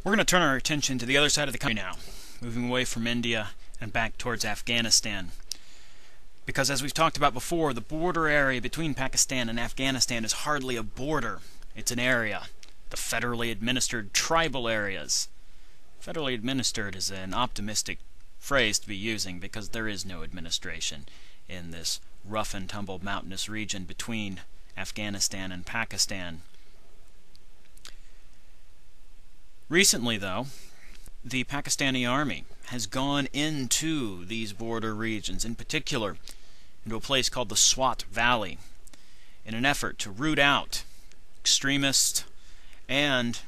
We're going to turn our attention to the other side of the country now, moving away from India and back towards Afghanistan. Because as we've talked about before, the border area between Pakistan and Afghanistan is hardly a border. It's an area. The federally administered tribal areas. Federally administered is an optimistic phrase to be using because there is no administration in this rough and tumble mountainous region between Afghanistan and Pakistan. Recently, though, the Pakistani army has gone into these border regions, in particular into a place called the Swat Valley, in an effort to root out extremists and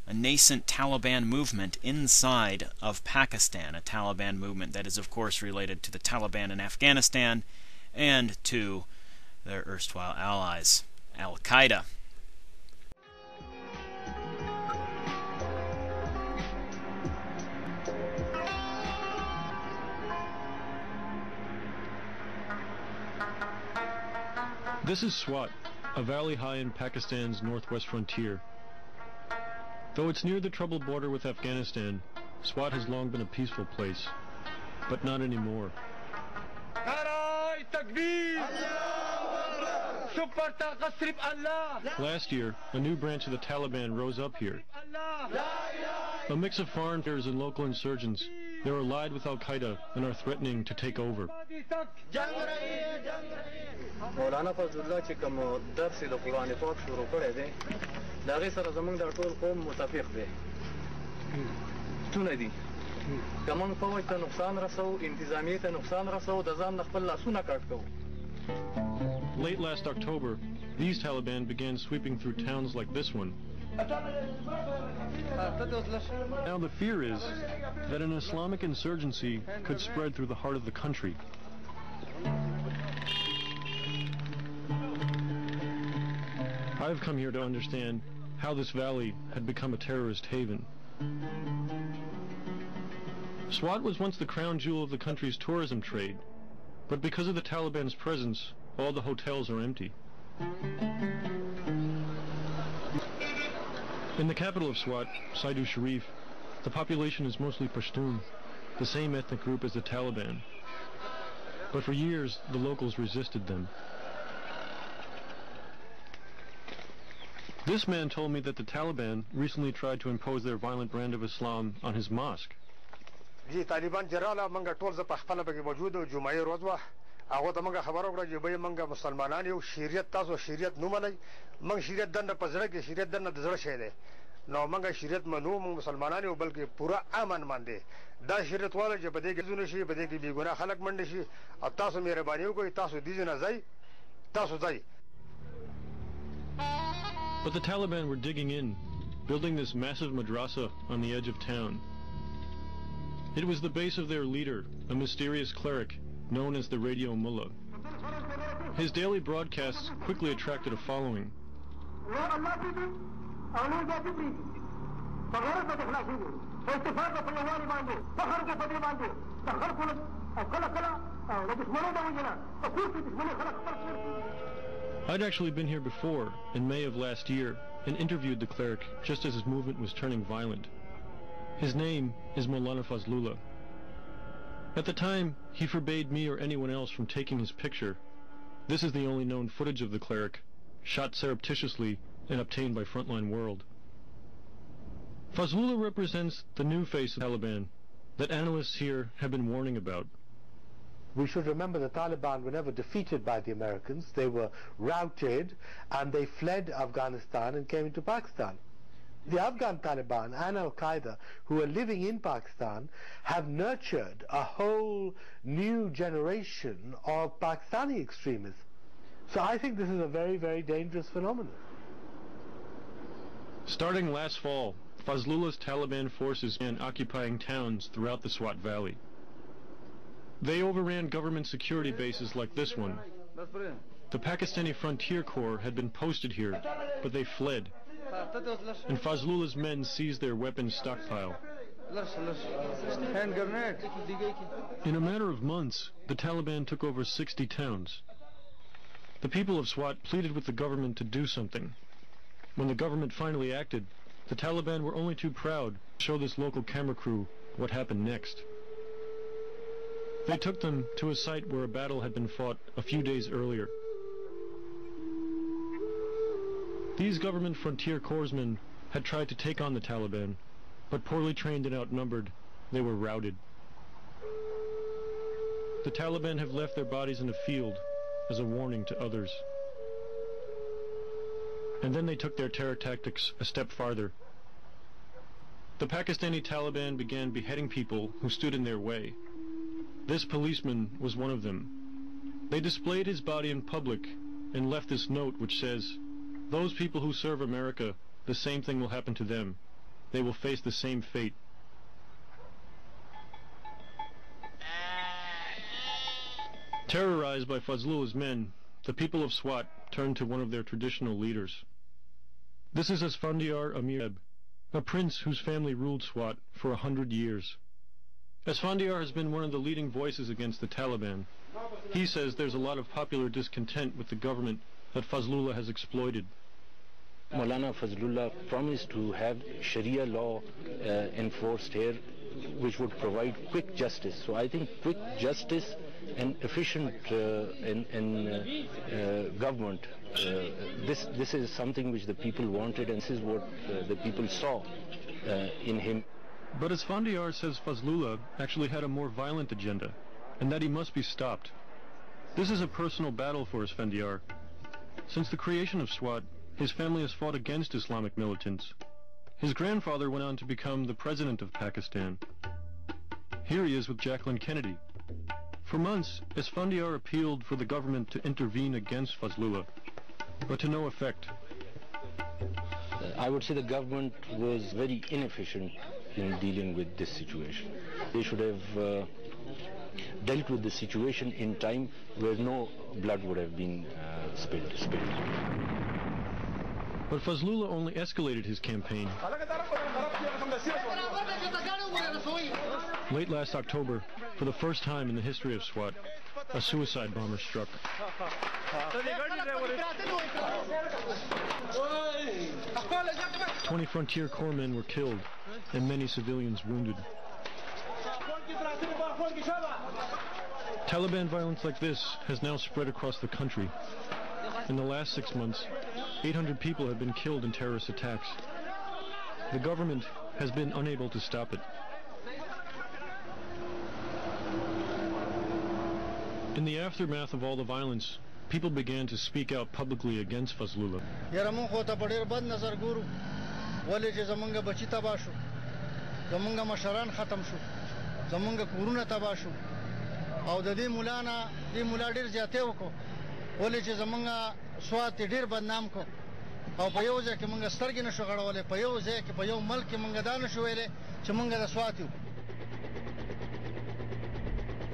a nascent Taliban movement inside of Pakistan, a Taliban movement that is of course related to the Taliban in Afghanistan and to their erstwhile allies, Al-Qaeda. This is Swat, a valley high in Pakistan's northwest frontier. Though it's near the troubled border with Afghanistan, Swat has long been a peaceful place, but not anymore. Last year, a new branch of the Taliban rose up here. A mix of foreigners and local insurgents, they're allied with Al-Qaeda and are threatening to take over. مولانا فضل الله چې کوم درس د قرآن پاک شروع کړی دی د هغې سره زموږ د ټول قوم متفق دی ستونه دي که موږ فوج ته نقصان رسوو انتظامیې ته نقصان رسوو د ځان نه خپل لاسونه کټ کوو. Late last October, these Taliban began sweeping through towns like this one. Now the fear is that an Islamic insurgency could spread through the heart of the country. I've come here to understand how this valley had become a terrorist haven. Swat was once the crown jewel of the country's tourism trade, but because of the Taliban's presence, all the hotels are empty. In the capital of Swat, Saidu Sharif, the population is mostly Pashtun, the same ethnic group as the Taliban. But for years, the locals resisted them. This man told me that the Taliban recently tried to impose their violent brand of Islam on his mosque. طالبان جراله منګه ټول ز په خپل بګي موجود او جمعې ورځ وا هغه ته منګه خبر وکړه چې به منګه مسلمانان یو شریعت تاسو شریعت نو منئ منګ شریعت دنه پزړه کې شریعت دنه د زړه شه دی نو منګه شریعت منو منګ مسلمانان یو بلکې پورا امن باندې دا شریعت والا چې بده کې زونه شي بده کې بي ګناه خلک منډ شي او تاسو مهرباني وکړئ تاسو دې نه ځای تاسو ځای. But the Taliban were digging in, building this massive madrasa on the edge of town. It was the base of their leader, a mysterious cleric known as the Radio Mullah. His daily broadcasts quickly attracted a following. I'd actually been here before, in May of last year, and interviewed the cleric just as his movement was turning violent. His name is Maulana Fazlullah. At the time, he forbade me or anyone else from taking his picture. This is the only known footage of the cleric, shot surreptitiously and obtained by Frontline World. Fazlullah represents the new face of Taliban that analysts here have been warning about. We should remember the Taliban were never defeated by the Americans. They were routed and they fled Afghanistan and came into Pakistan. The Afghan Taliban and Al-Qaeda, who are living in Pakistan, have nurtured a whole new generation of Pakistani extremists. So I think this is a very, very dangerous phenomenon. Starting last fall, Fazlullah's Taliban forces began occupying towns throughout the Swat Valley. They overran government security bases like this one. The Pakistani Frontier Corps had been posted here, but they fled. And Fazlullah's men seized their weapons stockpile. In a matter of months, the Taliban took over 60 towns. The people of Swat pleaded with the government to do something. When the government finally acted, the Taliban were only too proud to show this local camera crew what happened next. They took them to a site where a battle had been fought a few days earlier. These government frontier corpsmen had tried to take on the Taliban, but poorly trained and outnumbered, they were routed. The Taliban have left their bodies in a field as a warning to others. And then they took their terror tactics a step farther. The Pakistani Taliban began beheading people who stood in their way. This policeman was one of them. They displayed his body in public and left this note which says, "Those people who serve America, the same thing will happen to them. They will face the same fate." Terrorized by Fazlullah's men, the people of Swat turned to one of their traditional leaders. This is Asfandiar Amir, a prince whose family ruled Swat for 100 years. Asfandiar has been one of the leading voices against the Taliban. He says there's a lot of popular discontent with the government that Fazlullah has exploited. Maulana Fazlullah promised to have Sharia law enforced here, which would provide quick justice. So I think quick justice and efficient government, this is something which the people wanted, and this is what the people saw in him. But Asfandiar says Fazlullah actually had a more violent agenda, and that he must be stopped. This is a personal battle for Asfandiar. Since the creation of Swat, his family has fought against Islamic militants. His grandfather went on to become the president of Pakistan. Here he is with Jacqueline Kennedy. For months, Asfandiar appealed for the government to intervene against Fazlullah, but to no effect. I would say the government was very inefficient in dealing with this situation. They should have dealt with the situation in time where no blood would have been spilled. But Fazlullah only escalated his campaign. Late last October, for the first time in the history of Swat, a suicide bomber struck. 20 Frontier Corps men were killed, and many civilians wounded. Taliban violence like this has now spread across the country. In the last 6 months, 800 people have been killed in terrorist attacks. The government has been unable to stop it. In the aftermath of all the violence, people began to speak out publicly against Fazlullah.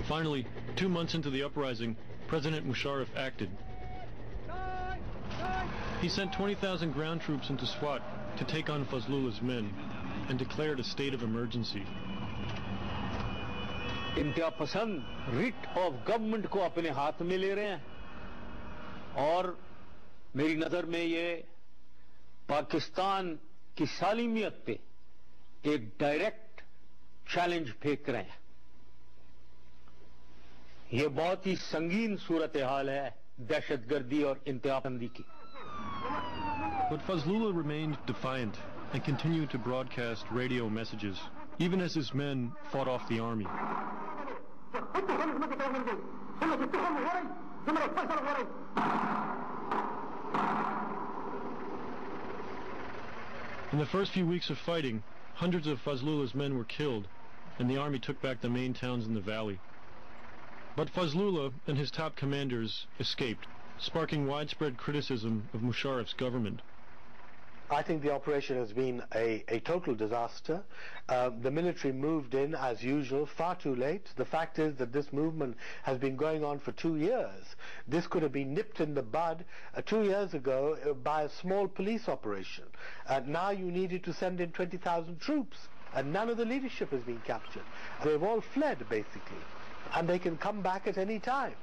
Finally, 2 months into the uprising, President Musharraf acted. He sent 20,000 ground troops into Swat to take on Fazlullah's men and declared a state of emergency. इंतहा writ of government को अपने हाथ में ले रहे हैं और मेरी नजर में ये पाकिस्तान की सालिमियत पे एक डायरेक्ट चैलेंज फेंक रहे हैं। ये बहुत ही संगीन सूरत हाल है दहशतगर्दी और इंतहाबंदी की। But Fazlullah remained defiant and continued to broadcast radio messages, even as his men fought off the army. In the first few weeks of fighting, hundreds of Fazlullah's men were killed, and the army took back the main towns in the valley. But Fazlullah and his top commanders escaped, sparking widespread criticism of Musharraf's government. I think the operation has been a total disaster. The military moved in as usual, far too late. The fact is that this movement has been going on for 2 years. This could have been nipped in the bud 2 years ago by a small police operation. Now you needed to send in 20,000 troops, and none of the leadership has been captured. They've all fled, basically, and they can come back at any time.